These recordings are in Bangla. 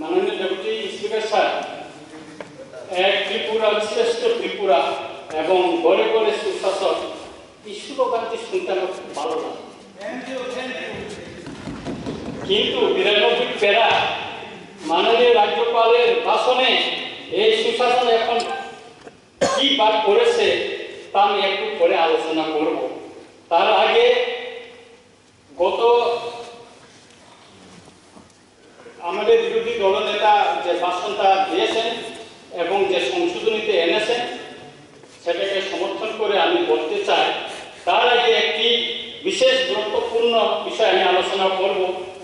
মাননীয় ডেপুটি স্পিকার স্যার, এক ত্রিপুরা শ্রেষ্ঠ ত্রিপুরা এবং গড়ে গড়ে সুশাসক এই স্লোগানটি শুনতে আমার খুব ভালো লাগে। কিন্তু 92 পেরা মাননীয় রাজ্যপালের ভাষণে এই সুশাসন এখন কি বাদ করেছে তা আমি একটু পরে আলোচনা করব। তার আগে গত আমাদের বিরোধী দলনেতা যে ভাষণটা দিয়েছেন এবং যে সংশোধনীতে এনেছেন সেটাকে সমর্থন করে আমি বলতে চাই। তার আগে একটি বিশেষ গুরুত্বপূর্ণ বিষয় আমি আলোচনা করব,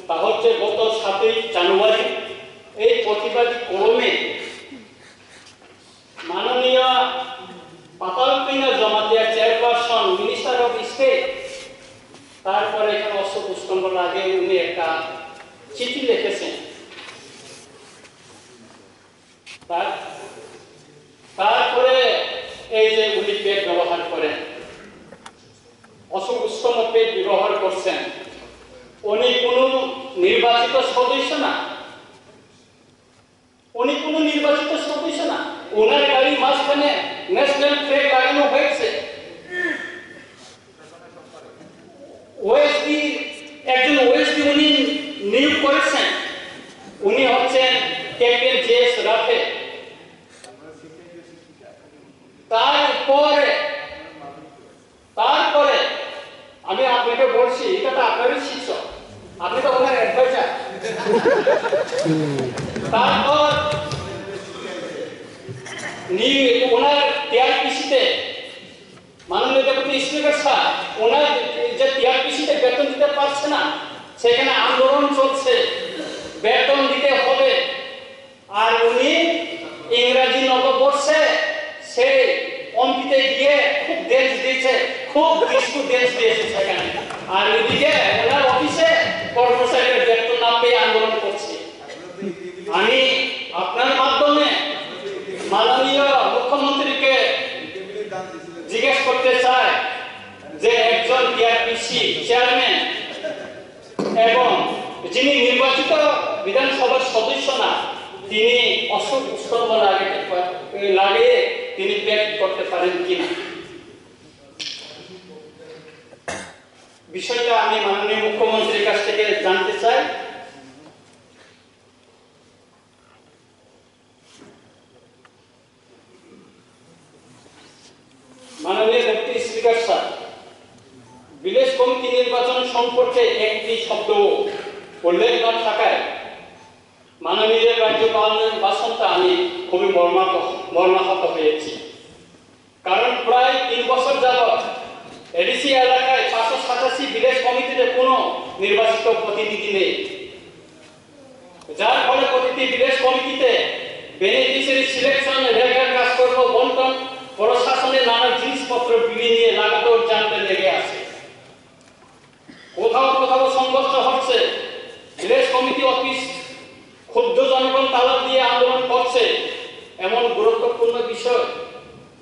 তা হচ্ছে গত 7ই জানুয়ারি এই প্রতিবাদী কলমে মাননীয় পাতালপিনা Jamatia chairperson minister of state, তারপরে এখানে অশোক স্তম্ভর আগে উনি একটা চিঠি লিখেছেন। তারপরে এই যে উনি পেট ব্যবহার করেন, অশোক স্তম্ভ পেট ব্যবহার করছেন, উনি কোনো নির্বাচিত সদস্য না, উনি কোনো নির্বাচিত সদস্য না। ওনার গাড়ির মাঝখানে ন্যাশনাল ফ্ল্যাগ লাগানো হয়েছে। ওএসডি একজন ওএসডি উনি নিয়োগ করেছেন, উনি হচ্ছেন ক্যাপ্টেন জেএস রাফে। তারপরে আমি আপনাকে বলছি, এটা তো আপনারই শিক্ষক, আপনি তো ওনার অ্যাডভাইজার। তারপর ওনার টিআরপিসিতে মাননীয় ডেপুটি স্পিকার স্যার, ওনার যে টিআরপিসিতে বেতন দিতে পারছে না, সেখানে আন্দোলন চলছে, বেতন দিতে হবে। আর উনি ইংরাজি নববর্ষে সে অম্পিতে গিয়ে খুব ডেন্স দিয়েছে, খুব ডিস্কো ডেন্স দিয়েছে সেখানে। আর এদিকে ওনার অফিসে কর্মচারীরা বেতন না পেয়ে আন্দোলন করছে। আমি আপনার মাধ্যমে মাননীয় মুখ্যমন্ত্রীকে জিজ্ঞেস করতে চাই যে একজন টিআরপিসি চেয়ারম্যান এবং যিনি নির্বাচিত বিধানসভার সদস্য না, তিনি অশোক স্তম্ভ লাগিয়ে তিনি পেট করতে পারেন কিনা। বিষয়টা আমি মাননীয় মুখ্যমন্ত্রীর কাছ থেকে জানতে চাই। মাননীয় deputy speaker sir, village committee নির্বাচন সম্পর্কে একটি শব্দ উল্লেখ না থাকায় মাননীয় রাজ্যপালের ভাষণটা আমি খুবই মর্মাহত হয়েছি। কারণ প্রায় 3 বছর যাবৎ এডিসি এলাকায় 587 ভিলেজ কমিটিতে কোনো নির্বাচিত প্রতিনিধি নেই, যার ফলে প্রতিটি ভিলেজ কমিটিতে বেনিফিশিয়ারি সিলেকশন, রেগার কাজকর্ম বন্টন, প্রশাসনের নানা জিনিসপত্র বিলি নিয়ে লাগাতার জানতে লেগে আছে। কোথাও কোথাও সংঘর্ষ হচ্ছে, ভিলেজ কমিটি অফিস ক্ষুব্ধ জনগণ তালা দিয়ে আন্দোলন করছে। এমন গুরুত্বপূর্ণ বিষয়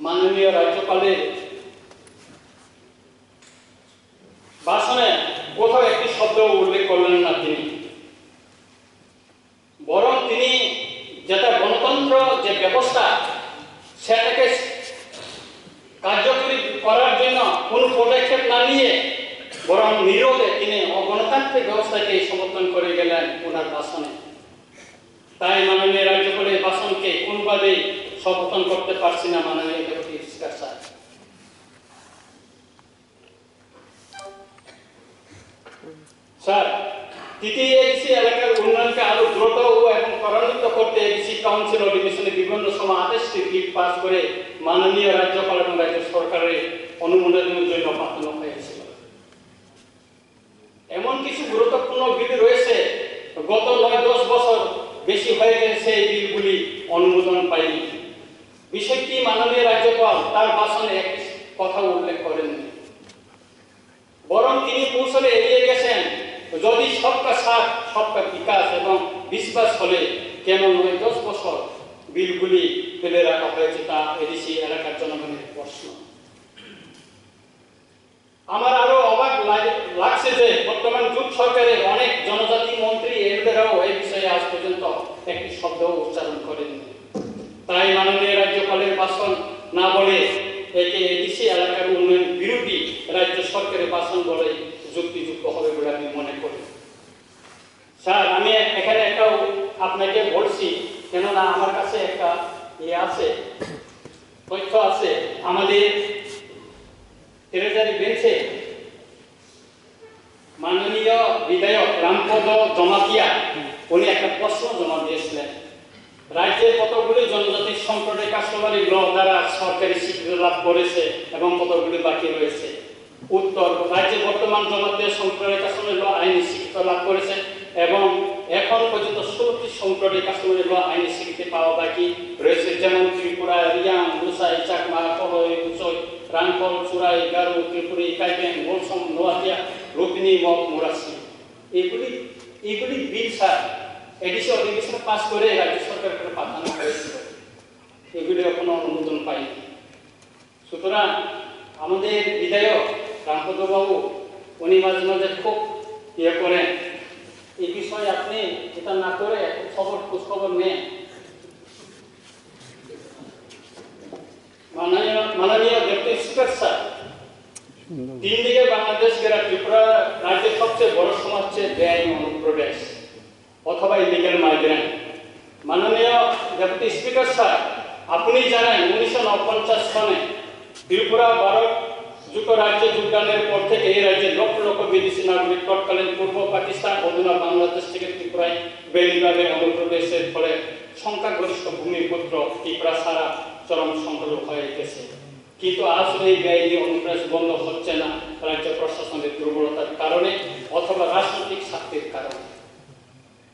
মাননীয় রাজ্যপালের ভাষণে কোথাও একটি শব্দ উল্লেখ করলেন না তিনি, বরং তিনি যেটা গণতন্ত্র যে ব্যবস্থা সেটাকে কার্যকরী করার জন্য কোনো পদক্ষেপ না নিয়ে বরং নীরবে তিনি অগণতান্ত্রিক ব্যবস্থাকে সমর্থন করে গেলেন ওনার ভাষণে। তাই মাননীয় রাজ্যপালের ভাষণকে কোনোভাবেই সমর্থন করতে পারছি না মাননীয় deputy speaker sir. Sir, TTADC এলাকার উন্নয়নকে আরো দ্রুত এবং ত্বরান্বিত করতে এডিসি কাউন্সিল অধিবেশনে বিভিন্ন সময় 28টি বিল পাস করে মাননীয় রাজ্যপাল এবং রাজ্য সরকারের অনুমোদনের জন্য পাঠানো হয়েছিল। এমন কিছু গুরুত্বপূর্ণ বিল রয়েছে গত 9-10 বছর বেশি হয়ে গেছে এই বিলগুলি অনুমোদন পায়নি। বিষয়টি মাননীয় রাজ্যপাল তার ভাষণে একটি কথা উল্লেখ করেননি, বরং তিনি কৌশলে এড়িয়ে গেছেন। যদি সবকা সাথ সবকা বিকাশ এবং বিশ্বাস হলে কেন 9-10 বছর বিলগুলি ফেলে রাখা হয়েছে তা এডিসি এলাকার জনগণের প্রশ্ন। আমার আরো অবাক লাগছে যে বর্তমান জোট সরকারের অনেক জনজাতি মন্ত্রী এমপিরাও এই বিষয়ে আজ পর্যন্ত একটি শব্দ উচ্চারণ করেননি। তাই মাননীয় রাজ্যপালের ভাষণ না বলে একে এডিসি এলাকার উন্নয়ন বিরোধী রাজ্য সরকারের ভাষণ বলে যুক্তিযুক্ত হবে বলে আমি মনে করি। স্যার, আমি এখানে একটা আপনাকে বলছি, কেননা আমার কাছে একটা আছে, তথ্য আছে। আমাদের ট্রেজারি বেঞ্চে মাননীয় বিধায়ক রামপদ জমাতিয়া উনি একটা প্রশ্ন জমা দিয়েছিলেন, রাজ্যের কতগুলি জনজাতি সম্প্রদায় কাস্টমারি ল দ্বারা সরকারি স্বীকৃতি লাভ করেছে এবং কতগুলি বাকি রয়েছে। উত্তর, রাজ্যে বর্তমান জনজাতীয় সম্প্রদায় কাস্টমারি ল আইনি স্বীকৃতি লাভ করেছে এবং এখন পর্যন্ত 16টি সম্প্রদায় কাস্টমারি ল আইনি স্বীকৃতি পাওয়া বাকি রয়েছে, যেমন ত্রিপুরা, রিয়াং, লুসাই, চাকমা, কলই, উচই, রাংকল, চুরাই, গারু, ত্রিপুরি, কাইবেন, গোলসম, নোয়াতিয়া, রুপিনি, মগ, মুরাসি। এগুলি বিল স্যার এডিসি অধিবেশন পাস করে রাজ্য সরকারকে পাঠানো হয়েছিল, এগুলি এখনো অনুমোদন পায়নি। সুতরাং আমাদের বিধায়ক রামপদ বাবু উনি মাঝে মাঝে খুব করেন, এই বিষয়ে আপনি এটা না করে খোঁজখবর নেন। মাননীয় ডেপুটি স্পিকার স্যার, 3 দিকে বাংলাদেশ ঘেরা ত্রিপুরা রাজ্যের সবচেয়ে বড় সমস্যা হচ্ছে বেআইনি অনুপ্রবেশ অথবা ইলিগাল মাইগ্রেন্ট। মাননীয় ডেপুটি স্পিকার স্যার, আপনি জানেন 1949 সনে ত্রিপুরা ভারত যুক্তরাজ্যে যোগদানের পর থেকে এই রাজ্যে লক্ষ লক্ষ বিদেশি নাগরিক তৎকালীন পূর্ব পাকিস্তান, অধুনা বাংলাদেশ থেকে ত্রিপুরায় বেআইনিভাবে অনুপ্রবেশের ফলে সংখ্যাগরিষ্ঠ ভূমিপুত্র ত্রিপুরা সারা চরম সংকট হয়ে গেছে। কিন্তু আসলে এই বেআইনি অনুপ্রবেশ বন্ধ হচ্ছে না রাজ্য প্রশাসনের দুর্বলতার কারণে অথবা রাজনৈতিক স্বার্থের কারণে।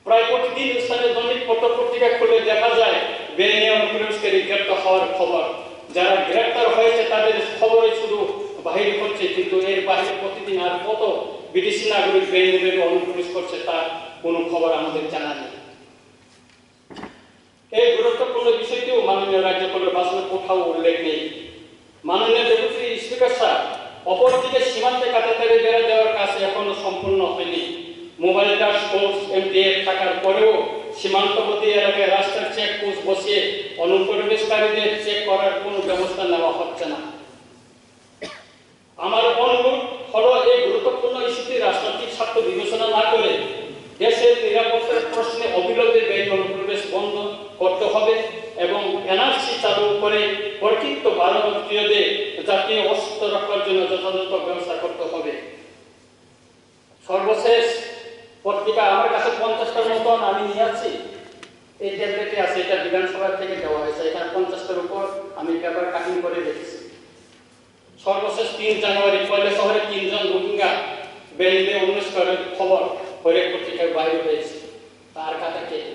প্রায় প্রতিদিন স্থানে দৈনিক পত্রিকা খুলে দেখা যায় বেআইনি অনুপ্রবেশকারী গ্রেপ্তার হওয়ার খবর। যারা গ্রেপ্তার হয়েছে তাদের খবরে শুধু বাহির হচ্ছে, কিন্তু এর বাইরে প্রতিদিন আর কত বিদেশি নাগরিক বেআইনিভাবে অনুপ্রবেশ করছে তার কোনো খবর আমাদের জানা নেই। এই গুরুত্বপূর্ণ বিষয়টিও মাননীয় রাজ্যপালের ভাষণে কোথাও উল্লেখ নেই। মাননীয় ডেপুটি স্পিকার স্যার, অপরদিকে সীমান্তে কাটাতারে বেড়া দেওয়ার কাজ এখনো সম্পূর্ণ হয়নি। মোবাইল টাস্ক ফোর্স এমটিএফ থাকার পরেও সীমান্তবর্তী এলাকায় রাস্তার চেকপোস্ট বসিয়ে অনুপ্রবেশকারীদের চেক করার কোনো ব্যবস্থা নেওয়া হচ্ছে না। আমার অনুরোধ হলো এই গুরুত্বপূর্ণ ইস্যুটি রাজনৈতিক স্বার্থ বিবেচনা না করে দেশের নিরাপত্তার প্রশ্নে অবিলম্বে বেআইনি অনুপ্রবেশ বন্ধ করতে হবে এবং এনআরসি চালু করে প্রকৃত ভারতীয়দের জাতীয় অস্তিত্ব রক্ষার জন্য যথাযথ ব্যবস্থা করতে হবে। সর্বশেষ পত্রিকা আমার কাছে 50টার মতন আমি নিয়ে আছি, এই ট্যাবলেটে আছে, এটা বিধানসভা থেকে দেওয়া হয়েছে, এখানে 50টার উপর আমি পেপার কাটিং করে রেখেছি। সর্বশেষ 3 জানুয়ারি কয়লা শহরে 3 জন রোহিঙ্গা বেআইনিভাবে অনুপ্রবেশ করার খবর হরেক পত্রিকায় বাইরে হয়েছে, তার কাটা কেটে।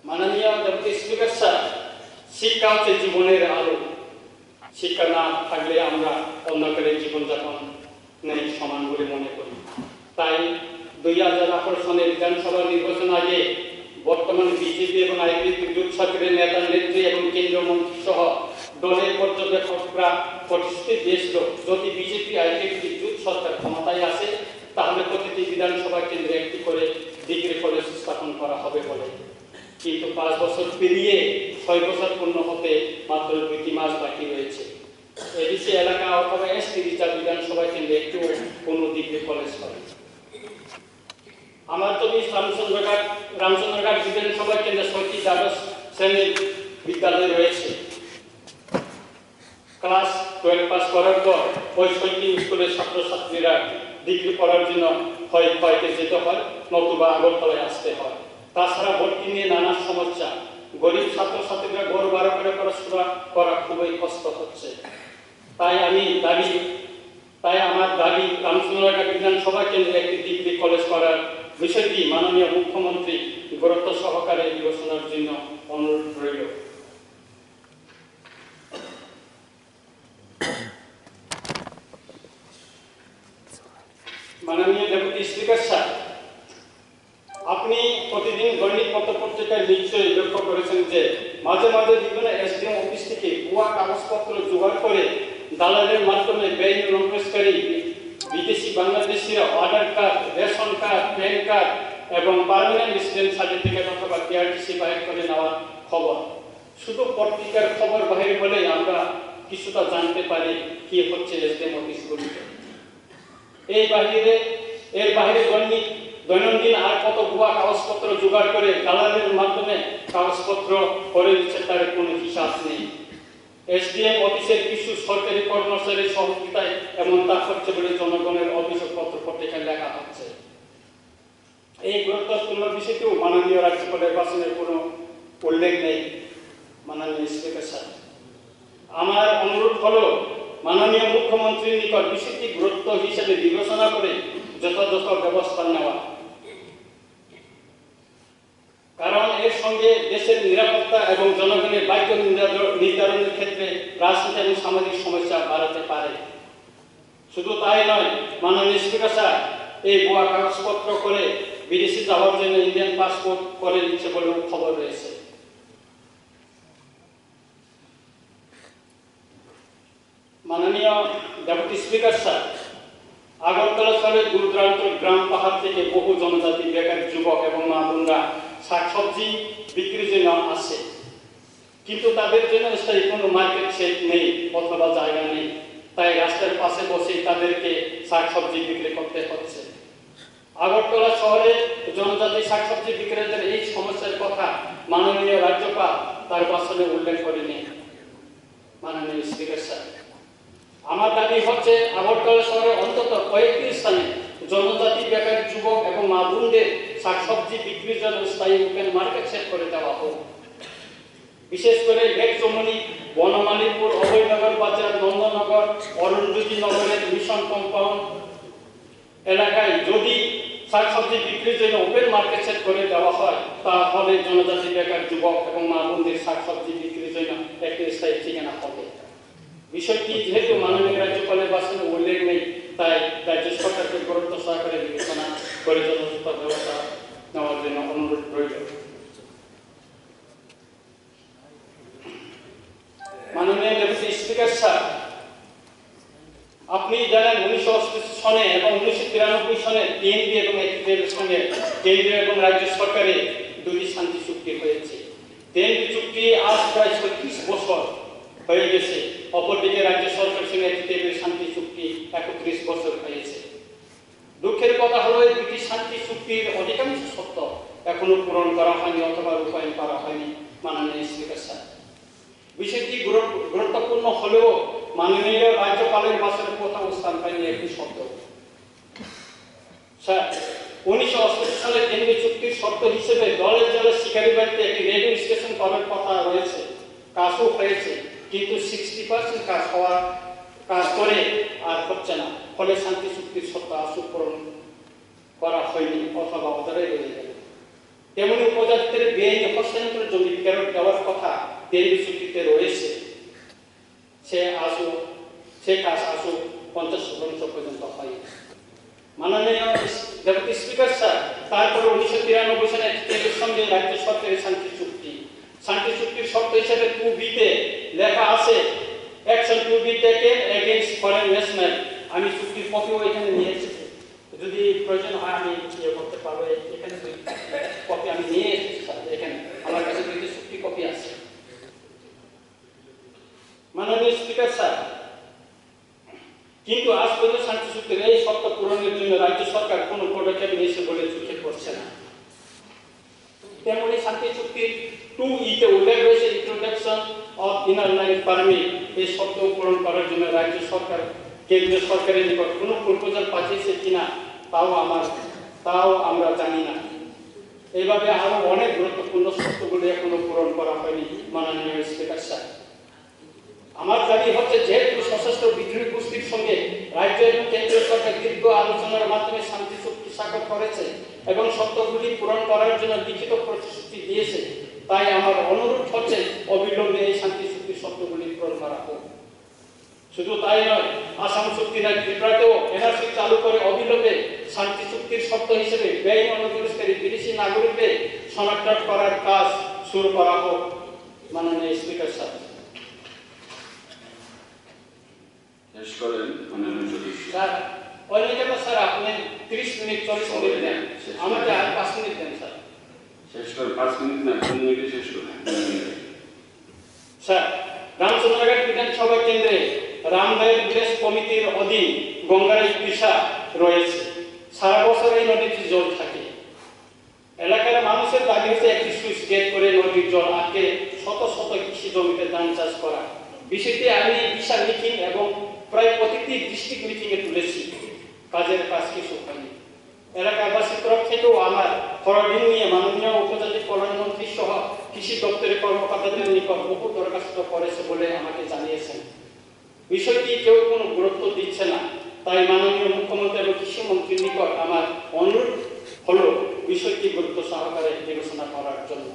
মাননীয় ডেপুটি স্পিকার স্যার, শিক্ষা হচ্ছে জীবনের আলো। শিক্ষা না থাকলে আমরা অন্ধকারের জীবনযাপন নেই সমান বলে মনে করি। তাই 2018 সনের বিধানসভা নির্বাচন আগে বর্তমান বিজেপি এবং আইপিপি জোট সরকারের নেতা নেত্রী এবং কেন্দ্রীয় মন্ত্রী সহ দলের পর্যবেক্ষকরা প্রতিশ্রুতি দিয়েছিল, যদি বিজেপি আইপিপি জোট সরকার ক্ষমতায় আসে তাহলে প্রতিটি বিধানসভা কেন্দ্রে একটি করে ডিগ্রি কলেজ স্থাপন করা হবে বলে। কিন্তু 5 বছর পেরিয়ে 6 বছর পূর্ণ হতে মাত্র 2টি মাস বাকি রয়েছে। এডিসি এলাকা অথবা এসটি রিজার্ভ বিধানসভা কেন্দ্রে একটু কোনো ডিগ্রি কলেজ হবে। আমার তো রামচন্দ্রঘাট বিধানসভা কেন্দ্রে 6টি দ্বাদশ শ্রেণীর বিদ্যালয় রয়েছে। ক্লাস 12 পাস করার পর ওই 6টি স্কুলের ছাত্রছাত্রীরা ডিগ্রি পড়ার জন্য হয় ভয়তে যেতে হয়, নতুবা আগরতলায় আসতে হয়। তাছাড়া ভর্তি নিয়ে নানা সমস্যা, গরিব ছাত্রছাত্রীরা ঘর ভাড়া করে পড়াশোনা করা খুবই কষ্ট হচ্ছে। তাই আমার দাবি রামচন্দ্রঘাট বিধানসভা কেন্দ্রে একটি ডিগ্রি কলেজ করার বিষয়টি মাননীয় মুখ্যমন্ত্রী গুরুত্ব সহকারে বিবেচনার জন্য অনুরোধ রইল। মাননীয় ডেপুটি স্পিকার স্যার, আপনি প্রতিদিন দৈনিক পত্রিকায় নিশ্চয়ই লক্ষ্য করেছেন যে মাঝে মাঝে বিভিন্ন এসডিএম অফিস থেকে ভুয়া কাগজপত্র জোগাড় করে দালালের মাধ্যমে বেআইনি অনুপ্রবেশকারী বিদেশি card, ration card, pan card এবং পার্মানেন্ট রেসিডেন্ট সার্টিফিকেট অথবা পিআরটিসি বাইর করে নেওয়ার খবর। শুধু পত্রিকার খবর বাইরে হলেই আমরা কিছুটা জানতে পারি কি হচ্ছে এসডিএম অফিসগুলিতে। এর বাইরে দৈনন্দিন আর কত ভুয়া কাগজপত্র জোগাড় করে দালালের মাধ্যমে কাগজপত্র করে দিচ্ছে তার কোনো হিসাব নেই। এসডিএম অফিসের কিছু সরকারি কর্মচারীর সহযোগিতায় এমনটা হচ্ছে বলে জনগণের অভিযোগপত্র পত্রিকায় লেখা হচ্ছে। এই গুরুত্বপূর্ণ বিষয়টিও মাননীয় রাজ্যপালের ভাষণের কোনো উল্লেখ নেই। মাননীয় স্পিকার স্যার, আমার অনুরোধ হলো মাননীয় মুখ্যমন্ত্রীর নিকট বিষয়টি গুরুত্ব হিসেবে বিবেচনা করে যথাযথ ব্যবস্থা নেওয়া, কারণ এর সঙ্গে দেশের নিরাপত্তা এবং জনগণের ভাগ্য নির্ধারণের ক্ষেত্রে রাজনীতি এবং সামাজিক সমস্যা বাড়াতে পারে। শুধু তাই নয়, মাননীয় স্পিকার স্যার, এই ভুয়া কাগজপত্র করে বিদেশে যাওয়ার জন্য ইন্ডিয়ান পাসপোর্ট করে দিচ্ছে বলেও খবর রয়েছে। মাননীয় ডেপুটি স্পিকার স্যার, আগরতলা শহরের দূরদূরান্ত গ্রাম পাহাড় থেকে বহু জনজাতি বেকার যুবক এবং মা বোনরা শাকসবজি বিক্রির জন্য আসে, কিন্তু তাদের জন্য স্থায়ী কোনো মার্কেট সেট নেই অথবা জায়গা নেই, তাই রাস্তার পাশে বসেই তাদেরকে শাকসবজি বিক্রি করতে হচ্ছে। আগরতলা শহরে জনজাতি শাকসবজি বিক্রেতাদের এই সমস্যার কথা মাননীয় রাজ্যপাল তার ভাষণে উল্লেখ করেনি। মাননীয় স্পিকার স্যার, আমার দাবি হচ্ছে আগরতলা শহরে অন্তত কয়েকটি স্থানে জনজাতি বেকার যুবক এবং মা বোনদের শাকসবজি বিক্রির জন্য স্থায়ী ওপেন মার্কেট সেট করে দেওয়া হোক। বিশেষ করে লেকচমনি, বনমালীপুর, অভয়নগর বাজার, নন্দনগর, অরুণজ্যোতি নগরের মিশন কম্পাউন্ড এলাকায় যদি শাকসবজি বিক্রির জন্য ওপেন মার্কেট সেট করে দেওয়া হয়, তাহলে জনজাতি বেকার যুবক এবং মা বোনদের শাকসবজি বিক্রির জন্য একটি স্থায়ী ঠিকানা হবে। বিষয়টি যেহেতু মাননীয় রাজ্যপালের ভাষণে উল্লেখ নেই, তাই রাজ্য সরকারকে গুরুত্ব সহকারে বিবেচনা করে যথাযথ ব্যবস্থা নেওয়ার জন্য অনুরোধ রইল। মাননীয় ডেপুটি স্পিকার স্যার, আপনি জানেন 1988 সনে এবং 1993 সনে বিএনপি এবং এর সঙ্গে কেন্দ্রীয় এবং রাজ্য সরকারের দুটি শান্তি চুক্তি হয়েছে। বিএনপি চুক্তি আজ প্রায় 36 বছর হয়ে গেছে, অপরদিকে রাজ্য সরকারের সঙ্গে এর শান্তি চুক্তি 31 বছর হয়েছে। দুঃখের কথা হলো এই দুটি শান্তি চুক্তির অধিকাংশ শর্ত এখনো পূরণ করা হয়নি অথবা রূপায়ণ করা হয়নি। মাননীয় স্পিকার স্যার, বিষয়টি গুরুত্বপূর্ণ হলেও মাননীয় রাজ্যপালের ভাষণে কোথাও স্থান পায়নি একটি শব্দ। স্যার, 1988 সালে কেন্দ্রীয় চুক্তির শর্ত হিসেবে দলের জেলা শিকারি বাড়িতে একটি রেডিও স্টেশন করার কথা রয়েছে, কাজও হয়েছে, কিন্তু 60% কাজ করে আর হচ্ছে না, ফলে শান্তি চুক্তির শর্ত আসু পূরণ করা হয়নি অথবা অধারে রয়ে গেল। তেমনি উপজাতিদের বেআইনি হস্তান্তর জমি ফেরত দেওয়ার কথা কেন্দ্রীয় চুক্তিতে রয়েছে, সে কাজ আসু 50% পর্যন্ত হয়। মাননীয় ডেপুটি স্পিকার স্যার, তারপরে 1993 সালে কেন্দ্রের সঙ্গে রাজ্য সরকারের শান্তি চুক্তির শর্ত হিসেবে 2B-তে লেখা আছে action 2B taken against foreign national. আমি চুক্তির কপিও এখানে নিয়ে এসেছি, যদি প্রয়োজন হয় আমি করতে পারবো। এখানে কপি আমি নিয়ে এসেছি, এখানে আমার কাছে দুইটি চুক্তি কপি আছে। মাননীয় স্পিকার স্যার, কিন্তু আজ পর্যন্ত শান্তি চুক্তির এই শর্ত পূরণের জন্য রাজ্য সরকার কোনো পদক্ষেপ নিয়েছে বলে চোখে পড়ছে না। তেমনি শান্তি চুক্তির 2E-তে উল্লেখ রয়েছে introduction of inner line permit. এই শর্ত পূরণ করার জন্য রাজ্য সরকার কেন্দ্রীয় সরকারের নিকট কোনো প্রপোজাল পাঠিয়েছে কিনা তাও আমরা জানি না। এইভাবে আরো অনেক গুরুত্বপূর্ণ শর্তগুলি এখনো পূরণ করা হয়নি। মাননীয় স্পিকার স্যার, আমার দাবি হচ্ছে যেহেতু সশস্ত্র বিদ্রোহী গোষ্ঠীর সঙ্গে রাজ্য এবং কেন্দ্রীয় সরকার দীর্ঘ আলোচনার মাধ্যমে শান্তি চুক্তি স্বাক্ষর করেছে এবং শর্তগুলি পূরণ করার জন্য লিখিত প্রতিশ্রুতি দিয়েছে, তাই আমার অনুরোধ হচ্ছে অবিলম্বে এই শান্তি চুক্তির শর্তগুলি পূরণ করা হোক। শুধু তাই নয়, আসাম চুক্তি না ত্রিপুরাতেও এনআরসি চালু করে অবিলম্বে শান্তি চুক্তির শর্ত হিসেবে বেআইনি অনুপ্রবেশকারী বিদেশি নাগরিকদের শনাক্ত করার কাজ শুরু করা হোক। মাননীয় স্পিকার স্যার, শেষ করেন। স্যার, স্যার আপনি 30 মিনিট 40 মিনিট দেন, আমাকে আর 5 মিনিট দেন স্যার। শেষ করে 5 মিনিট না 2 মিনিটে শেষ করে। স্যার, রামচন্দ্রঘাট বিধানসভা কেন্দ্রে রামদায়ের বিলেজ কমিটির অধীন গঙ্গারাই কৃষা রয়েছে। সারা বছর এই নদীতে জল থাকে। এলাকার মানুষের দাবি হচ্ছে একটি সুইচ গেট করে নদীর জল আটকে শত শত কৃষি জমিতে ধান চাষ করা। বিষয়টি আমি বিশাল মিটিং এবং প্রায় প্রতিটি ডিস্ট্রিক্ট মিটিংয়ে তুলেছি, কাজের কাজ কিছু হয়নি। এলাকাবাসীর তরফ থেকেও আমার হরডিং নিয়ে মাননীয় উপজাতি কল্যাণ মন্ত্রী সহ কৃষি দপ্তরের কর্মকর্তাদের নিকট বহু দরখাস্ত করেছে বলে আমাকে জানিয়েছেন। বিষয়টি কেউ কোনো গুরুত্ব দিচ্ছে না, তাই মাননীয় মুখ্যমন্ত্রী এবং কৃষিমন্ত্রীর নিকট আমার অনুরোধ হলো বিষয়টি গুরুত্ব সহকারে বিবেচনা করার জন্য।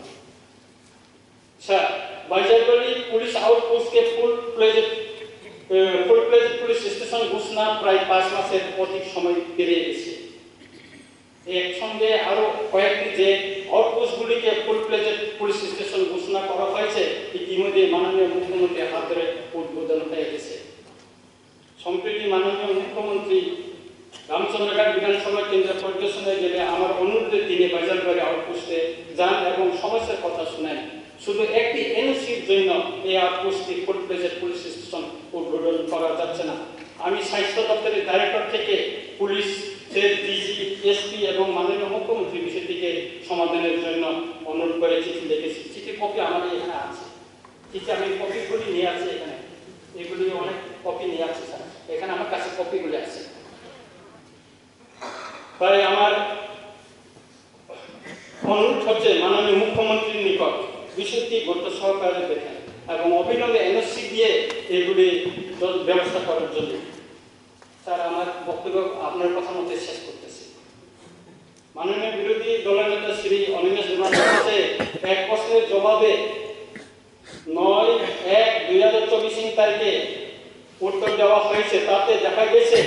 স্যার, বাজারবাড়ি পুলিশ আউটপোস্টকে ফুল প্লেজ পুলিশ স্টেশন ঘোষণা প্রায় 5 মাসের অধিক সময় পেরিয়ে গেছে। একসঙ্গে আরো কয়েকটি যে আউটপোস্টগুলিকে ফুল প্লেজেড পুলিশ স্টেশন ঘোষণা করা হয়েছে ইতিমধ্যে মাননীয় মুখ্যমন্ত্রীর হাত ধরে উদ্বোধন হয়ে গেছে। সম্প্রতি মাননীয় মুখ্যমন্ত্রী রামচন্দ্রঘাট বিধানসভা কেন্দ্র পরিদর্শনে গেলে আমার অনুরোধে তিনি বাজারবাড়ি আউটপোস্টে যান এবং সমস্যার কথা শুনেন। শুধু একটি এনওসির জন্য এই আউটপোস্টটি ফুল প্লেজেড পুলিশ স্টেশন উদ্বোধন করা যাচ্ছে না। আমি স্বাস্থ্য দপ্তরের ডাইরেক্টর থেকে পুলিশ ডিজি, এসপি এবং মাননীয় মুখ্যমন্ত্রী বিষয়টিকে সমাধানের জন্য অনুরোধ করে চিঠি লিখেছি। চিঠির কপি আমার এখানে আছে। চিঠি আমি কপিগুলি নিয়ে আসি এখানে, এগুলি অনেক কপি নিয়ে আসছি স্যার, এখানে আমার কাছে কপিগুলি আছে। তাই আমার অনুরোধ হচ্ছে মাননীয় মুখ্যমন্ত্রীর নিকট বিষয়টি গুরুত্ব সহকারে দেখেন এবং অবিলম্বে এনওসি দিয়ে এগুলি ব্যবস্থা করার জন্য। স্যার, আমার বক্তব্য আপনার কথা মতে শেষ করতেছি। মাননীয় বিরোধী দলনেতা শ্রী অনিমেষ দেবনাথের কাছে এক প্রশ্নের জবাবে 9/1/2024 তারিখে উত্তর দেওয়া হয়েছে। তাতে দেখা গেছে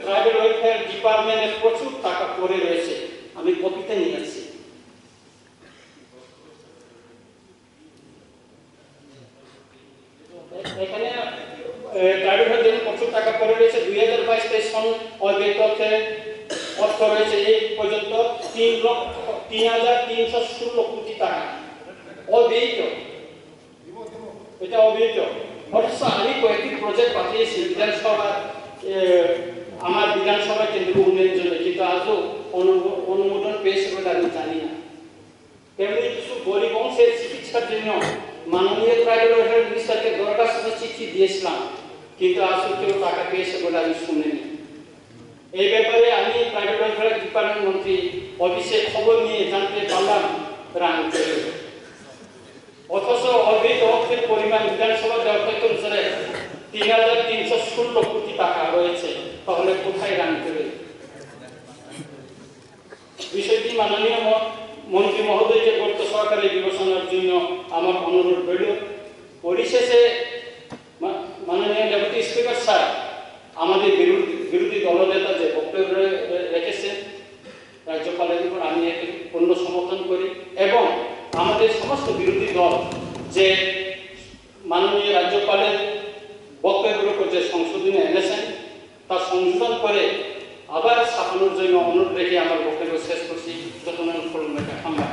ট্রাইবাল ওয়েলফেয়ার ডিপার্টমেন্টের প্রচুর টাকা পড়ে রয়েছে। আমি কপিতে নিয়ে আসছি। এখানে ট্রাইবাল জন্য প্রচুর টাকা পড়ে রয়েছে। 2022 সন অব্যয় অর্থ রয়েছে এই পর্যন্ত 3,316 কোটি টাকা অব্যয়িত। এটা অব্যয়িত। অথচ আমি কয়েকটি প্রজেক্ট পাঠিয়েছি বিধানসভা, আমার বিধানসভা কেন্দ্র উন্নয়নের জন্য, কিন্তু আজও অনুমোদন পেয়েছে বলে আমি জানি না। তেমনি কিছু গরিব অংশের চিকিৎসার জন্য মাননীয় ট্রাইবাল ওয়েলফেয়ার মিনিস্টারকে দরখাস্ত চিঠি দিয়েছিলাম, কিন্তু আজও কেউ টাকা পেয়েছে বলে আমি শুনিনি। এই ব্যাপারে আমি ট্রাইবাল ওয়েলফেয়ার ডিপার্টমেন্ট মন্ত্রী অফিসে খবর নিয়ে জানতে পারলাম রামপুরে। অথচ অব্যয়িত অর্থের পরিমাণ বিধানসভা তথ্য অনুসারে 3,316 কোটি টাকা রয়েছে। তাহলে কোথায় রামপুরে? বিষয়টি মাননীয় মন্ত্রী মহোদয়কে গুরুত্ব সহকারে বিবেচনার জন্য আমার অনুরোধ রইল। পরিশেষে মাননীয় ডেপুটি স্পিকার স্যার, আমাদের বিরোধী দলনেতা যে বক্তব্য রেখেছেন রাজ্যপালের উপর আমি একে পূর্ণ সমর্থন করি এবং আমাদের সমস্ত বিরোধী দল যে মাননীয় রাজ্যপালের বক্তব্যের উপর যে সংশোধনী এনেছেন তা সংশোধন করে আবার ছাপানোর জন্য অনুরোধ রেখে আমার বক্তব্য শেষ করছি। যতক্ষণ আমরা